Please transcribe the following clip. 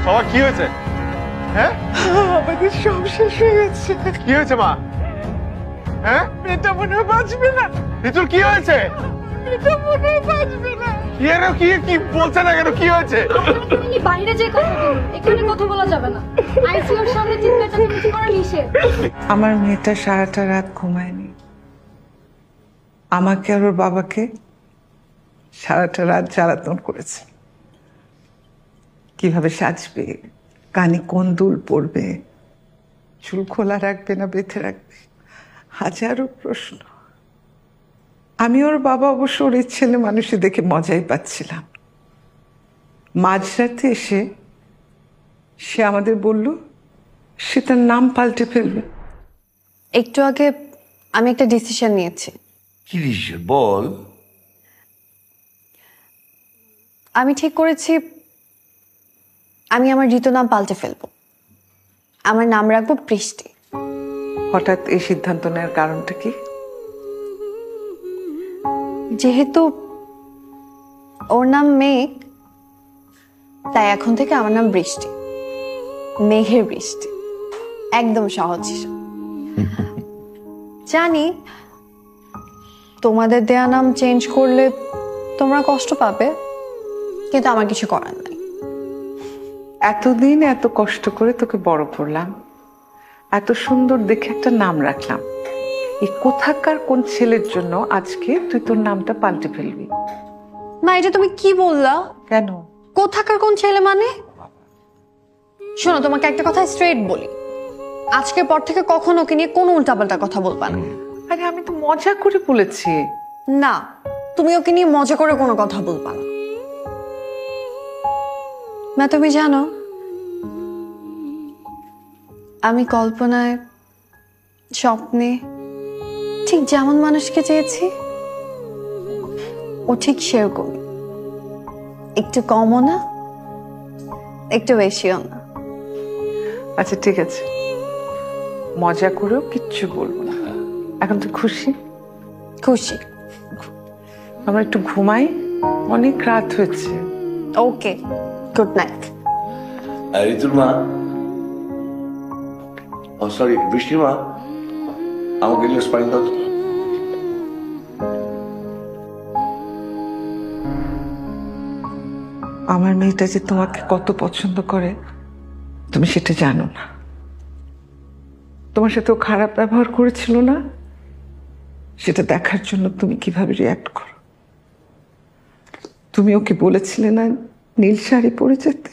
বাবা কি হয়েছে? হ্যাঁ আমাদের সব শেষ হয়ে গেছে। কি হয়েছে মা? হ্যাঁ মেয়েটা মনে হয় বাঁচবে না। ঋতুর কি হয়েছে? মেয়েটা মনে হয় বাঁচবে না। কি বলছে না কেন? কি হয়েছে? বাইরে যে কথা বলুন, এখানে কথা বলা যাবে না। আইসিইউর সামনে চিৎকার চেঁচামেচি করা নিষেধ। আমার মেয়েটা সারাটা রাত ঘুমায়নি। আমাকে আর ওর বাবাকে সারাটা রাত জ্বালাতন করেছে। কিভাবে সাজবে, কানে কোন দুল পরবে, চুল খোলা রাখবে না বেঁধে রাখবে, হাজারো প্রশ্ন। আমি ওর বাবা অবশ্য ওর এই ছেলে মানুষে দেখে মজাই পাচ্ছিলাম। মাঝরাতে এসে সে আমাদের বলল সে তার নাম পাল্টে ফেলবে। একটু আগে আমি একটা ডিসিশন নিয়েছি। কি ডিসিশন বল? আমি ঠিক করেছি আমি আমার ঋতু নাম পাল্টে ফেলবো। আমার নাম রাখবো বৃষ্টি। হঠাৎ এই সিদ্ধান্ত নেওয়ার কারণটা কি? যেহেতু ওর নাম মেঘ, তাই এখন থেকে আমার নাম বৃষ্টি। মেঘের বৃষ্টি, একদম সহজ হিসাব। জানি তোমাদের দেয়া নাম চেঞ্জ করলে তোমরা কষ্ট পাবে, কিন্তু আমার কিছু করার নাই। এতদিন এত কষ্ট করে তোকে বড় করলাম, এত সুন্দর দেখে একটা নাম রাখলাম। এই কোথাকার কোন ছেলের জন্য আজকে তুই তোর নামটা পাল্টে ফেলবি? মা, এটা তুমি কি বললা? কেন? কোথাকার কোন ছেলে মানে? শোনো, তোমাকে একটা কথা স্ট্রেট বলি, আজকের পর থেকে কখনো ওকে নিয়ে কোনো উল্টাপাল্টা কথা বলবা না। আরে আমি তো মজা করে বলেছি। না, তুমি ওকে নিয়ে মজা করে কোনো কথা বলবা না। না, তুমি জানো আমি কল্পনায়, স্বপ্নে ঠিক যেমন মানুষকে চেয়েছি, ও ঠিক সেরকমই। একটু কমও না, একটু বেশিও না। আচ্ছা ঠিক আছে, মজা করেও কিচ্ছু বলবো না। এখন তুই খুশি? খুশি। আমরা একটু ঘুমাই, অনেক রাত হয়েছে। ওকে, গুড নাইট। ঋতুর মা, ও সরি বৃষ্টির মা, আমাকে গ্লাস পানি দাও তো। আমার মেয়েটা যে তোমাকে কত পছন্দ করে তুমি সেটা জানো না। তোমার সাথে ও খারাপ ব্যবহার করেছিল না, সেটা দেখার জন্য তুমি কিভাবে রিয়াক্ট করো। তুমি ওকে বলেছিলে না নীল শাড়ি পরে যেতে?